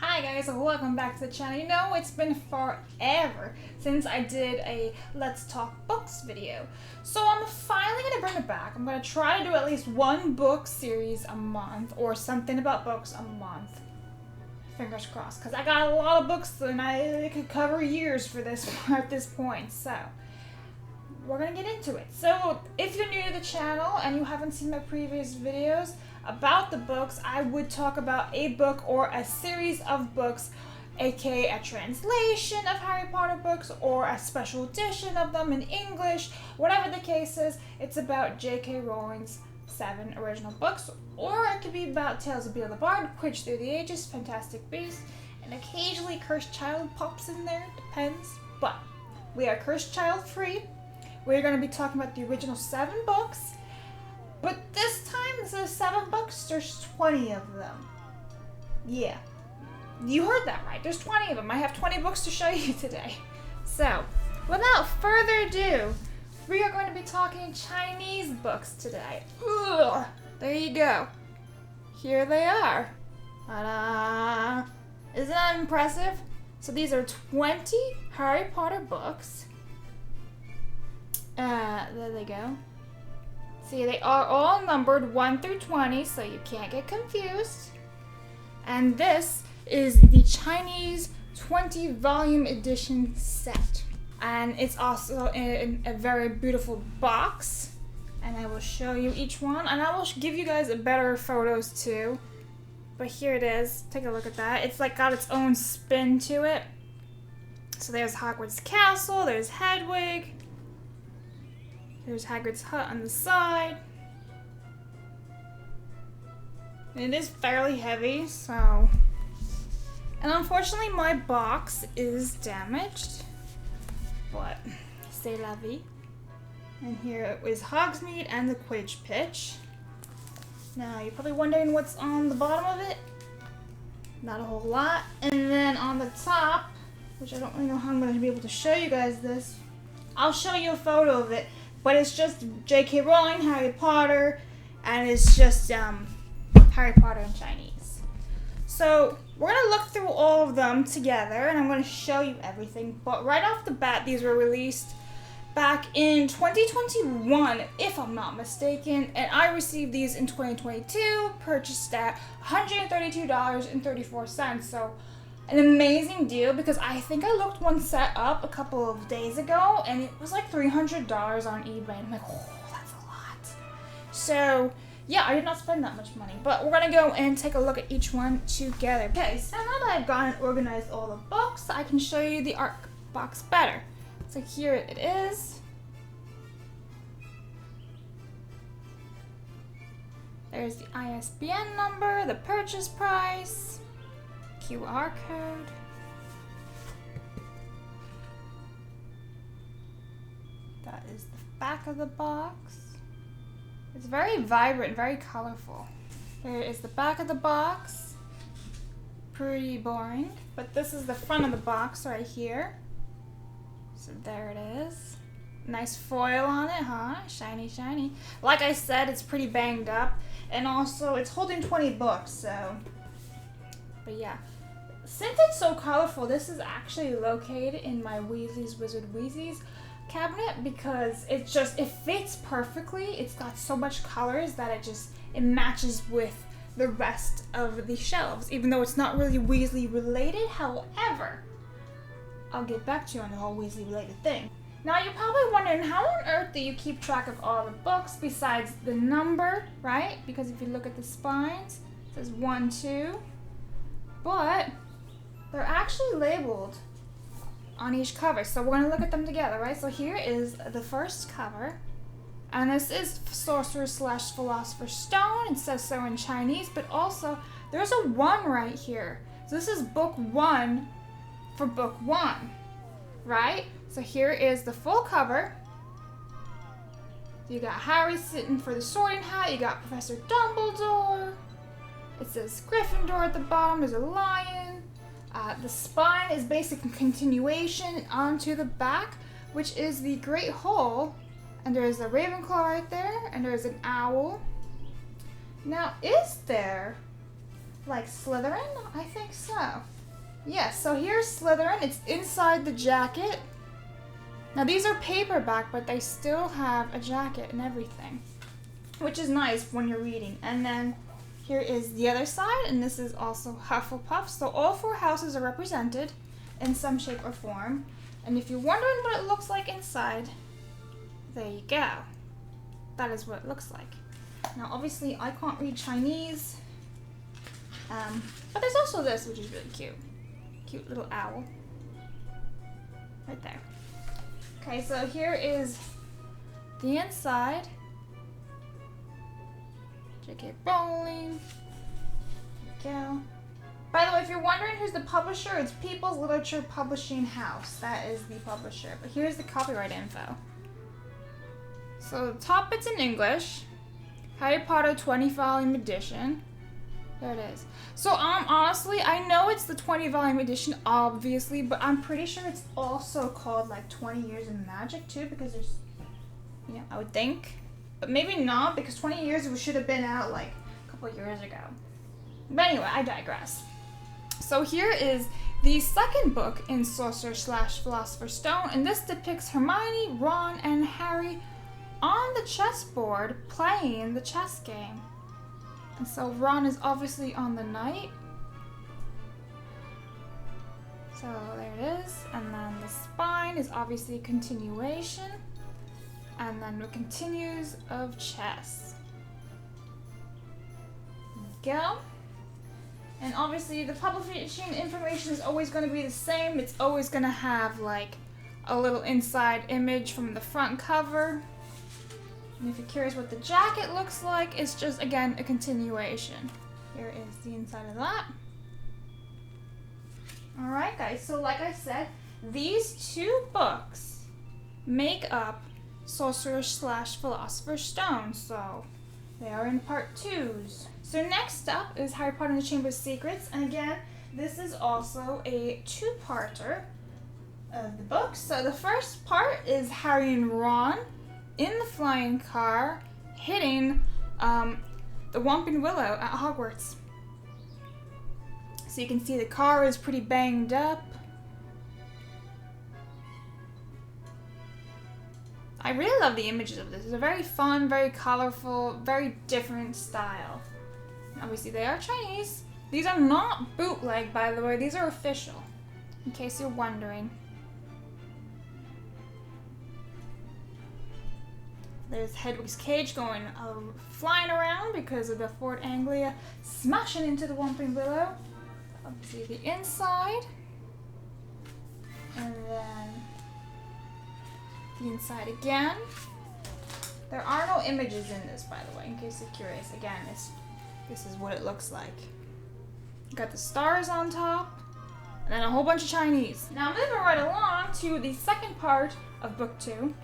Hi guys, welcome back to the channel. You know, it's been forever since I did a Let's Talk Books video. So I'm finally going to bring it back. I'm going to try to do at least one book series a month or something about books a month. Fingers crossed, because I got a lot of books and I could cover years for this at this point. So we're going to get into it. So if you're new to the channel and you haven't seen my previous videos about the books, I would talk about a book or a series of books, aka a translation of Harry Potter books or a special edition of them in English. Whatever the case is, it's about J.K. Rowling's 7 original books, or it could be about Tales of Beedle the Bard, Quidditch Through the Ages, Fantastic Beasts, and occasionally Cursed Child pops in there, depends. But we are Cursed Child free. We're going to be talking about the original 7 books. But this time, instead of 7 books, there's 20 of them. Yeah. You heard that right. There's 20 of them. I have 20 books to show you today. So, without further ado, we are going to be talking Chinese books today. Ugh. There you go. Here they are. Ta-da! Isn't that impressive? So these are 20 Harry Potter books. There they go. See, they are all numbered 1 through 20, so you can't get confused. And this is the Chinese 20 volume edition set. And it's also in a very beautiful box. And I will show you each one. And I will give you guys better photos too. But here it is. Take a look at that. It's like got its own spin to it. So there's Hogwarts Castle, there's Hedwig. There's Hagrid's hut on the side. It is fairly heavy, so... And unfortunately my box is damaged. But, c'est la vie. And here is Hogsmeade and the Quidditch pitch. Now, you're probably wondering what's on the bottom of it. Not a whole lot. And then on the top, which I don't really know how I'm going to be able to show you guys this. I'll show you a photo of it. But it's just J.K. Rowling, Harry Potter, and it's just Harry Potter in Chinese. So we're going to look through all of them together, and I'm going to show you everything. But right off the bat, these were released back in 2021, if I'm not mistaken, and I received these in 2022, purchased at $132.34. So an amazing deal, because I think I looked one set up a couple of days ago and it was like $300 on eBay. I'm like, oh, that's a lot. So yeah, I did not spend that much money, but we're gonna go and take a look at each one together. Okay, so now that I've gone and organized all the books, I can show you the art box better. So here it is. There's the ISBN number, the purchase price, QR code. That is the back of the box. It's very vibrant, very colorful. There is the back of the box. Pretty boring. But this is the front of the box right here. So there it is. Nice foil on it, huh? Shiny, shiny. Like I said, it's pretty banged up. And also, it's holding 20 books, so... But yeah. Since it's so colorful, this is actually located in my Weasley's Wizard Wheezies cabinet, because it fits perfectly. It's got so much colors that it matches with the rest of the shelves, even though it's not really Weasley related. However, I'll get back to you on the whole Weasley related thing. Now you're probably wondering, how on earth do you keep track of all the books besides the number, right? Because if you look at the spines, it says 1, 2, but they're actually labeled on each cover. So we're going to look at them together, right? So here is the first cover. And this is Sorcerer/Philosopher's Stone. It says so in Chinese, but also there's a 1 right here. So this is book 1 for book 1, right? So here is the full cover. You got Harry sitting for the sorting hat. You got Professor Dumbledore. It says Gryffindor at the bottom. There's a lion. The spine is basically continuation onto the back, which is the Great Hall. And there's a Ravenclaw right there, and there's an owl. Now, is there like Slytherin? I think so. Yes, so here's Slytherin. It's inside the jacket. Now these are paperback, but they still have a jacket and everything, which is nice when you're reading. And then here is the other side, and this is also Hufflepuff. So all 4 houses are represented in some shape or form. And if you're wondering what it looks like inside, there you go. That is what it looks like. Now obviously I can't read Chinese, but there's also this, which is really cute. Cute little owl. Right there. Okay, so here is the inside. J.K. Rowling. There you go. By the way, if you're wondering who's the publisher, it's People's Literature Publishing House. That is the publisher. But here's the copyright info. So the top bit's in English. Harry Potter 20-volume edition. There it is. So honestly, I know it's the 20-volume edition, obviously, but I'm pretty sure it's also called like 20 Years of Magic too, because there's, you know, I would think. But maybe not, because 20 years should have been out like a couple of years ago. But anyway, I digress. So here is the second book in Sorcerer/Philosopher's Stone, and this depicts Hermione, Ron, and Harry on the chessboard playing the chess game. And so Ron is obviously on the knight. So there it is. And then the spine is obviously a continuation. And then it continues of chess. There you go. And obviously the publishing information is always going to be the same. It's always going to have like a little inside image from the front cover. And if you're curious what the jacket looks like, it's just, again, a continuation. Here is the inside of that. Alright guys, so like I said, these 2 books make up Sorcerer/Philosopher's Stone, so they are in part 2s. So next up is Harry Potter and the Chamber of Secrets, and again, this is also a 2-parter of the book. So the first part is Harry and Ron in the flying car hitting the Whomping Willow at Hogwarts. So you can see the car is pretty banged up. I really love the images of this. It's a very fun, very colorful, very different style. Obviously they are Chinese. These are not bootleg, by the way. These are official, in case you're wondering. There's Hedwig's cage going flying around because of the Ford Anglia smashing into the Whomping Willow. Obviously the inside. And then the inside again. There are no images in this, by the way, in case you're curious. Again, this is what it looks like. Got the stars on top, and then a whole bunch of Chinese. Now moving right along to the second part of book 2.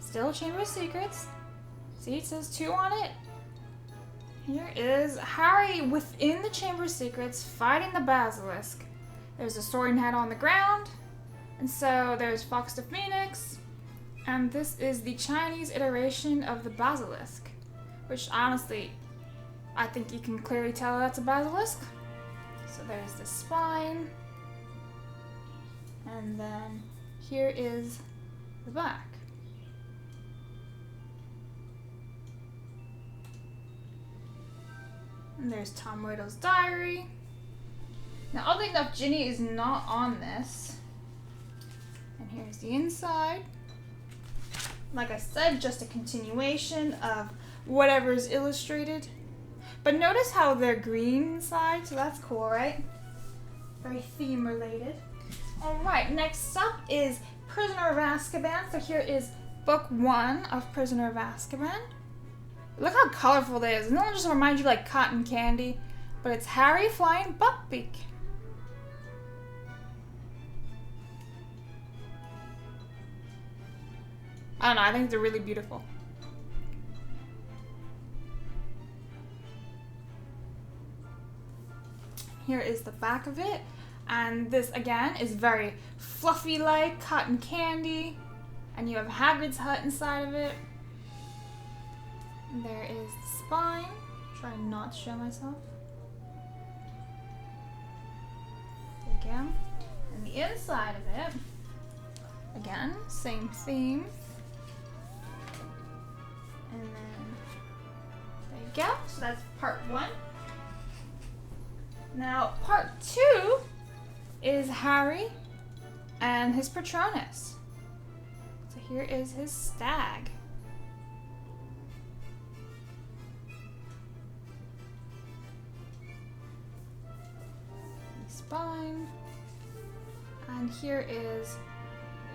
Still Chamber of Secrets. See, it says 2 on it. Here is Harry within the Chamber of Secrets fighting the basilisk. There's a sorting hat on the ground. And so there's Fox the Phoenix. And this is the Chinese iteration of the basilisk. Which honestly, I think you can clearly tell that's a basilisk. So there's the spine. And then here is the back. And there's Tom Riddle's diary. Now, oddly enough, Ginny is not on this. And here's the inside. Like I said, just a continuation of whatever is illustrated. But notice how they're green inside, so that's cool, right? Very theme related. Alright, next up is Prisoner of Azkaban. So here is book 1 of Prisoner of Azkaban. Look how colorful it is. Doesn't it just remind you like cotton candy? But it's Harry flying Buckbeak. I don't know, I think they're really beautiful. Here is the back of it. And this, again, is very fluffy like cotton candy. And you have Hagrid's hut inside of it. There is the spine. Try not to show myself. There you you. And the inside of it, again, same theme. And then, there you go. So that's part 1. Now, part 2 is Harry and his Patronus. So here is his stag. Spine. And here is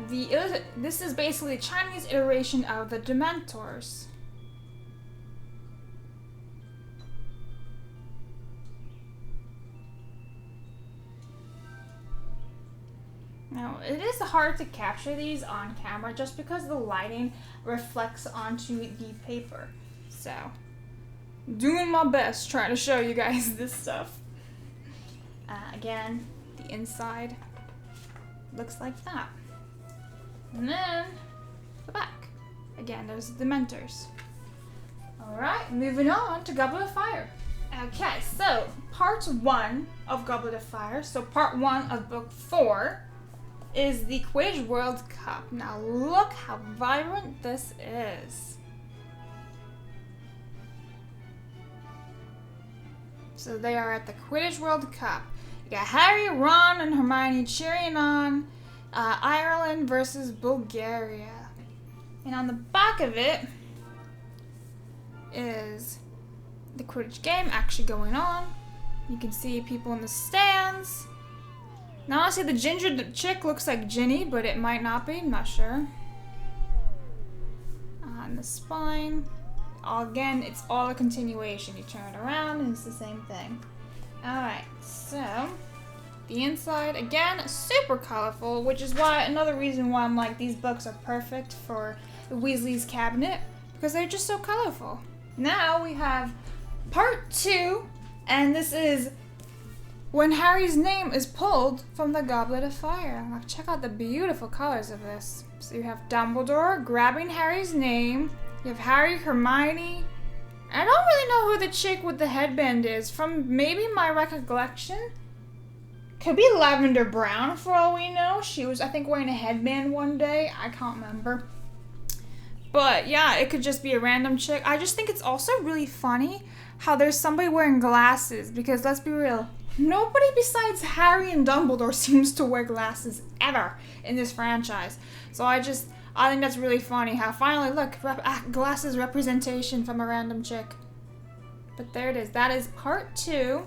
this is basically a Chinese iteration of the Dementors. Now, it is hard to capture these on camera just because the lighting reflects onto the paper. So, doing my best trying to show you guys this stuff. Again, the inside looks like that. And then the back. Again, there's the Dementors. Alright, moving on to Goblet of Fire. Okay, so part 1 of Goblet of Fire, so part 1 of book 4, is the Quidditch World Cup. Now look how vibrant this is. So they are at the Quidditch World Cup. You got Harry, Ron, and Hermione cheering on Ireland versus Bulgaria. And on the back of it is the Quidditch game actually going on. You can see people in the stands. Now honestly, the ginger chick looks like Ginny, but it might not be, I'm not sure. On the spine. Again, it's all a continuation. You turn it around and it's the same thing. Alright, so the inside, again, super colorful, which is why another reason why I'm like, these books are perfect for the Weasley's cabinet, because they're just so colorful. Now we have part 2, and this is when Harry's name is pulled from the Goblet of Fire. Like, check out the beautiful colors of this. So you have Dumbledore grabbing Harry's name. You have Harry, Hermione. I don't really know who the chick with the headband is. From maybe my recollection, could be Lavender Brown for all we know. She was, I think, wearing a headband one day. I can't remember. But yeah, it could just be a random chick. I just think it's also really funny how there's somebody wearing glasses. Because let's be real, nobody besides Harry and Dumbledore seems to wear glasses ever in this franchise. So I think that's really funny how finally, look, glasses representation from a random chick. But there it is. That is part 2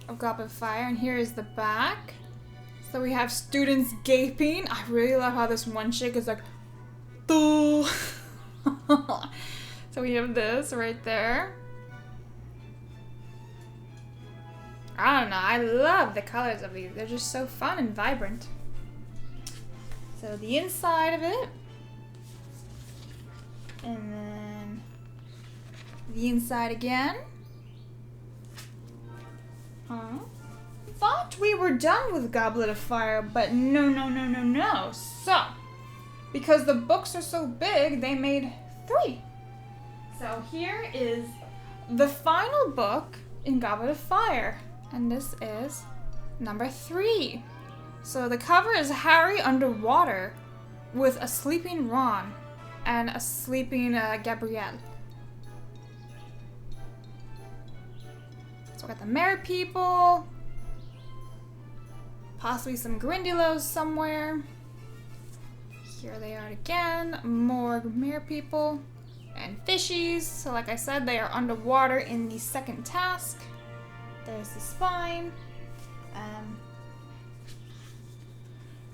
of Goblet of Fire, and here is the back. So we have students gaping. I really love how this one chick is like, duh. So we have this right there. I don't know. I love the colors of these. They're just so fun and vibrant. So the inside of it. And then the inside again. Thought we were done with Goblet of Fire, but no. So, because the books are so big, they made 3. So here is the final book in Goblet of Fire, and this is number 3. So the cover is Harry underwater with a sleeping Ron and a sleeping Gabrielle. So we got the Merry People, possibly some Grindylows somewhere. Here they are again, more Merry People and Fishies. So like I said, they are underwater in the second task. There's the spine.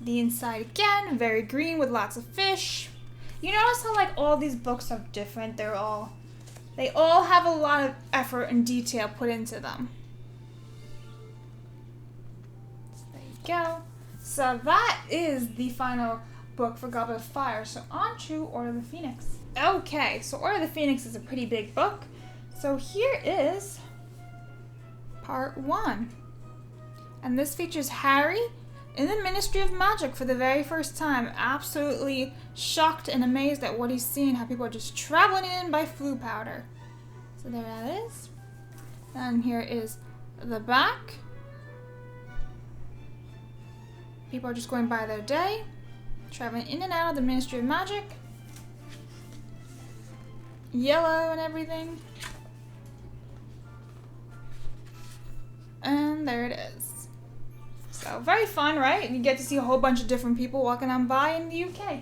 The inside again, very green with lots of fish. You notice how like all these books are different. They all have a lot of effort and detail put into them. So there you go. So that is the final book for Goblet of Fire. So on to Order of the Phoenix. Okay, so Order of the Phoenix is a pretty big book. So here is part 1. And this features Harry in the Ministry of Magic for the very first time. Absolutely shocked and amazed at what he's seen, how people are just traveling in by flu powder. So there that is. And here is the back. People are just going by their day, traveling in and out of the Ministry of Magic. Yellow and everything. And there it is. So very fun, right? You get to see a whole bunch of different people walking on by in the UK.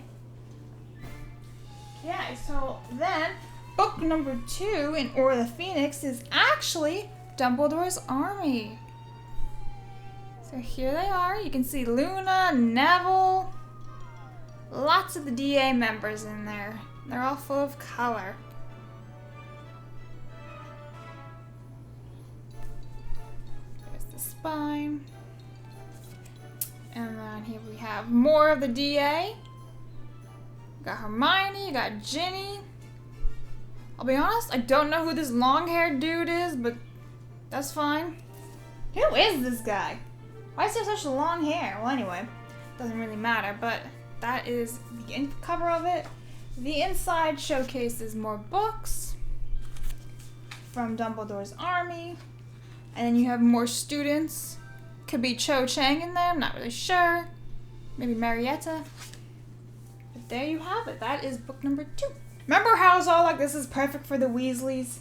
Okay, so then book number 2 in Order of the Phoenix is actually Dumbledore's Army. So here they are. You can see Luna, Neville, lots of the DA members in there. They're all full of color. There's the spine. And then here we have more of the DA. You got Hermione, you got Ginny. I'll be honest, I don't know who this long-haired dude is, but that's fine. Who is this guy? Why does he have such long hair? Well, anyway, doesn't really matter, but that is the cover of it. The inside showcases more books from Dumbledore's Army, and then you have more students. Could be Cho Chang in there, I'm not really sure. Maybe Marietta. But there you have it. That is book number 2. Remember how I was all like, this is perfect for the Weasleys?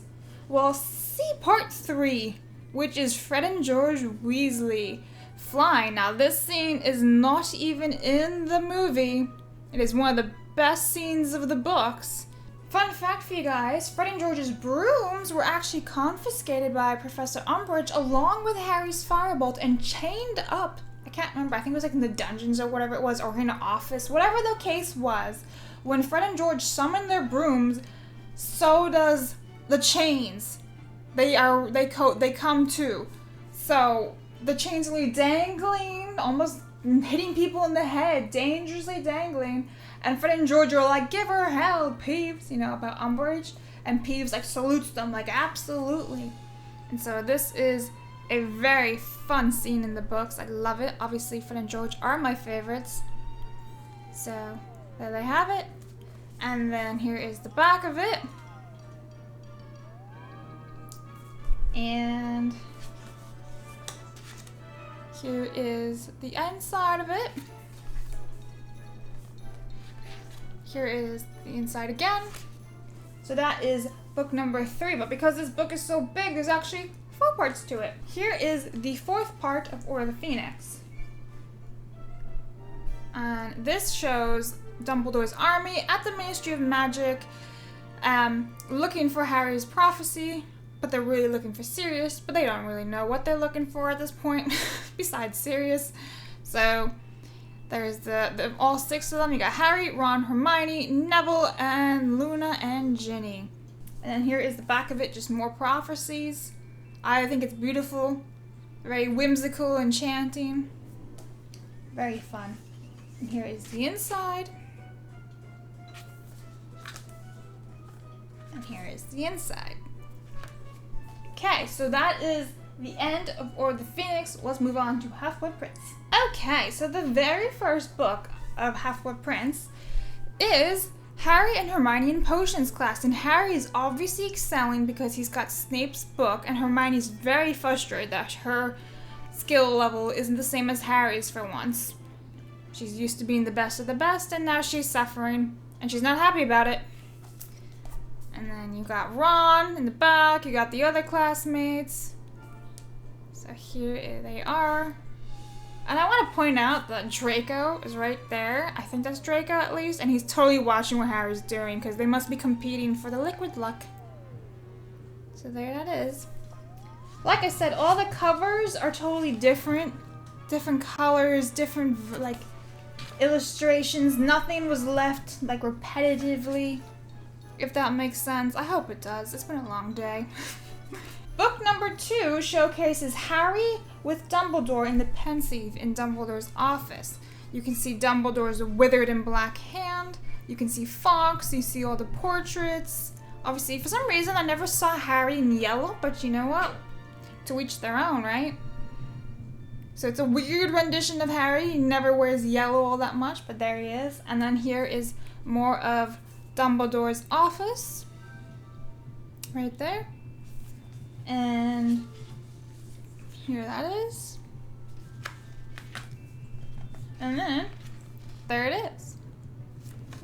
Well, see part 3, which is Fred and George Weasley flying. Now, this scene is not even in the movie. It is one of the best scenes of the books. Fun fact for you guys, Fred and George's brooms were actually confiscated by Professor Umbridge along with Harry's firebolt and chained up. I can't remember, I think it was like in the dungeons or whatever it was, or in an office, whatever the case was. When Fred and George summon their brooms, so does the chains. They come too. So the chains are dangling, almost hitting people in the head, dangerously dangling. And Fred and George are like, give her hell, Peeves, you know, about Umbridge. And Peeves like salutes them, like, absolutely. And so this is a very fun scene in the books. I love it. Obviously, Fred and George are my favorites. So there they have it. And then here is the back of it. And here is the inside of it. Here is the inside again. So that is book number 3, but because this book is so big, there's actually 4 parts to it. Here is the 4th part of Order of the Phoenix. And this shows Dumbledore's army at the Ministry of Magic, looking for Harry's prophecy, but they're really looking for Sirius, but they don't really know what they're looking for at this point, besides Sirius. So there's the all 6 of them. You got Harry, Ron, Hermione, Neville, and Luna and Ginny. And then here is the back of it, just more prophecies. I think it's beautiful, very whimsical, enchanting, very fun. And here is the inside. And here is the inside. Okay, so that is the end of Order of the Phoenix. Let's move on to Half-Blood Prince. Okay, so the very first book of Half-Blood Prince is Harry and Hermione in Potions class, and Harry is obviously excelling because he's got Snape's book, and Hermione's very frustrated that her skill level isn't the same as Harry's for once. She's used to being the best of the best, and now she's suffering, and she's not happy about it. And then you got Ron in the back, you got the other classmates. So here they are. And I want to point out that Draco is right there. I think that's Draco at least. And he's totally watching what Harry's doing because they must be competing for the liquid luck. So there that is. Like I said, all the covers are totally different. Different colors, different like illustrations. Nothing was left like repetitively. If that makes sense. I hope it does. It's been a long day. Book number 2 showcases Harry with Dumbledore in the pensieve in Dumbledore's office. You can see Dumbledore's withered and black hand. You can see Fawkes. You see all the portraits. Obviously, for some reason, I never saw Harry in yellow, but you know what? To each their own, right? So it's a weird rendition of Harry. He never wears yellow all that much, but there he is. And then here is more of Dumbledore's office. Right there. And here that is. And then there it is.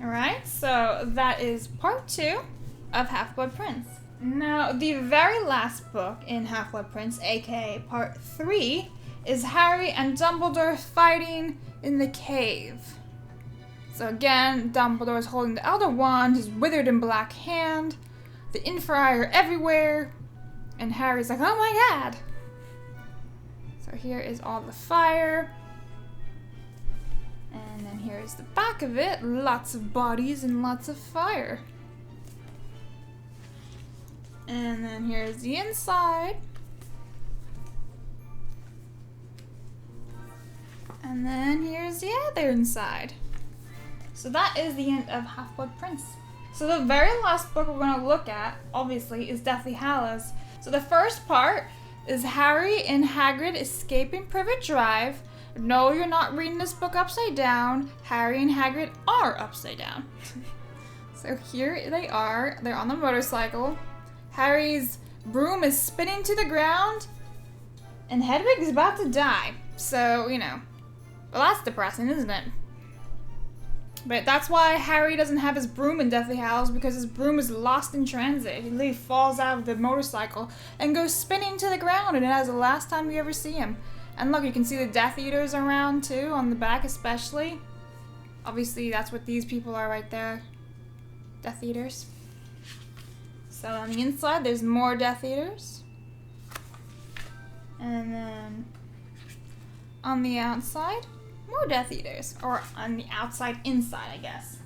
Alright, so that is part 2 of Half-Blood Prince. Now, the very last book in Half-Blood Prince, aka part 3, is Harry and Dumbledore fighting in the cave. So again, Dumbledore is holding the Elder Wand, his withered and black hand, the Inferi are everywhere, and Harry's like, oh my god! So here is all the fire. And then here's the back of it, lots of bodies and lots of fire. And then here's the inside. And then here's the other inside. So that is the end of Half-Blood Prince. So the very last book we're going to look at, obviously, is Deathly Hallows. So the first part is Harry and Hagrid escaping Privet Drive. No, you're not reading this book upside down. Harry and Hagrid are upside down. So here they are. They're on the motorcycle. Harry's broom is spinning to the ground. And Hedwig is about to die. So, you know. Well, that's depressing, isn't it? But that's why Harry doesn't have his broom in Deathly Hallows, because his broom is lost in transit. He literally falls out of the motorcycle and goes spinning to the ground, and that is the last time you ever see him. And look, you can see the Death Eaters around too, on the back especially. Obviously, that's what these people are right there. Death Eaters. So on the inside, there's more Death Eaters. And then on the outside, more Death Eaters. Or on the outside, inside, I guess.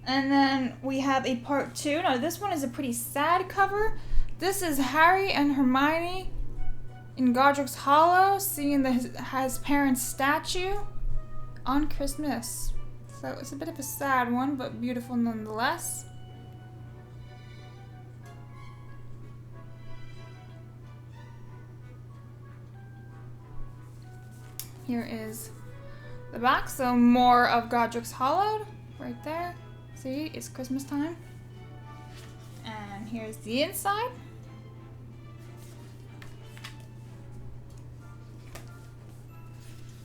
And then we have a part 2. Now, this one is a pretty sad cover. This is Harry and Hermione in Godric's Hollow, seeing his parents' statue on Christmas. So it's a bit of a sad one, but beautiful nonetheless. Here is the back, so more of Godric's Hollow right there. See, it's Christmas time. And here's the inside.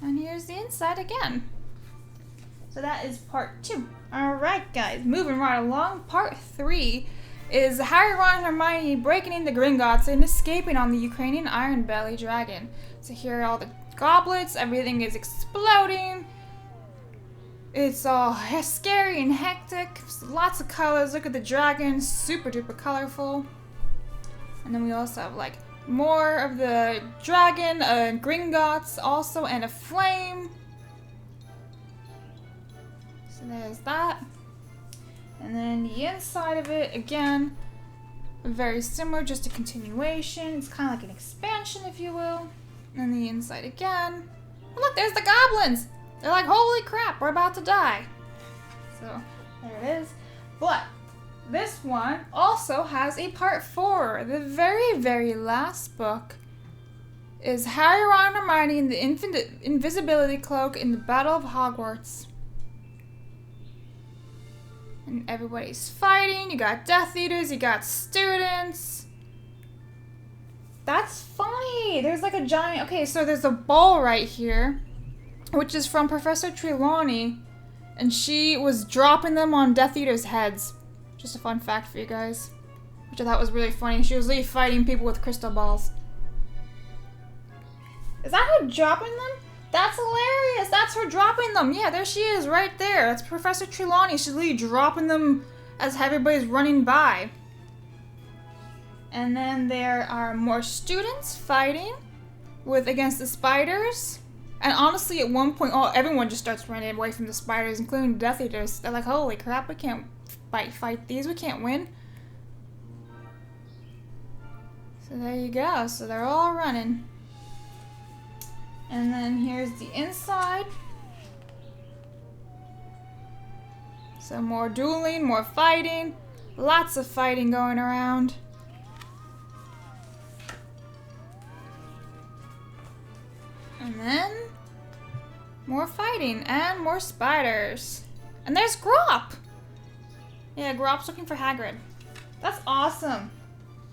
And here's the inside again. So that is part 2. Alright guys, moving right along. Part 3 is Harry, Ron, and Hermione breaking into Gringotts and escaping on the Ukrainian Iron Belly Dragon. So here are all the goblets, everything is exploding. It's all scary and hectic. Lots of colors. Look at the dragon, super duper colorful. And then we also have like more of the dragon, Gringotts also, and a flame. So there's that. And then the inside of it, again, very similar, just a continuation. It's kind of like an expansion, if you will. And the inside again. And look, there's the goblins! They're like, holy crap, we're about to die. So, there it is. But this one also has a part 4. The very, very last book is Harry, Ron, and Hermione in the Invisibility Cloak in the Battle of Hogwarts. And everybody's fighting. You got Death Eaters, you got students. That's funny. There's like a giant... Okay, so there's a ball right here, which is from Professor Trelawney, and she was dropping them on Death Eaters' heads. Just a fun fact for you guys, which I thought was really funny. She was really fighting people with crystal balls. Is that her dropping them? That's hilarious. That's her dropping them. Yeah, there she is right there. That's Professor Trelawney. She's literally dropping them as everybody's running by. And then there are more students fighting against the spiders. And honestly, at one point, everyone just starts running away from the spiders, including the Death Eaters. They're like, holy crap, we can't fight these. We can't win. So there you go. So they're all running. And then here's the inside. So more dueling, more fighting. Lots of fighting going around. And then more fighting and more spiders. And there's Grop! Yeah, Grop's looking for Hagrid. That's awesome.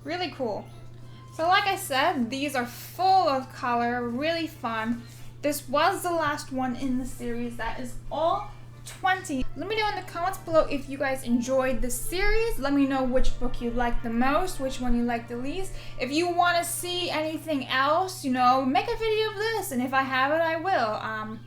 Really cool. So like I said, these are full of color, really fun. this was the last one in the series. That is all 20. Let me know in the comments below if you guys enjoyed this series. Let me know which book you liked the most, which one you liked the least. If you want to see anything else, you know, make a video of this, and if I have it, I will.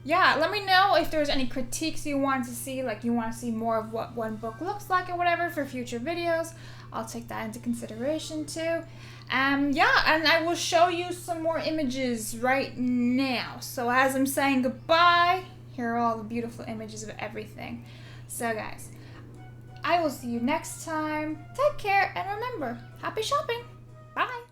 Yeah, let me know if there's any critiques you want to see, like you want to see more of what one book looks like or whatever for future videos. I'll take that into consideration too. Yeah, and I will show you some more images right now. So as I'm saying goodbye, here are all the beautiful images of everything. So guys, I will see you next time. Take care, and remember, happy shopping. Bye.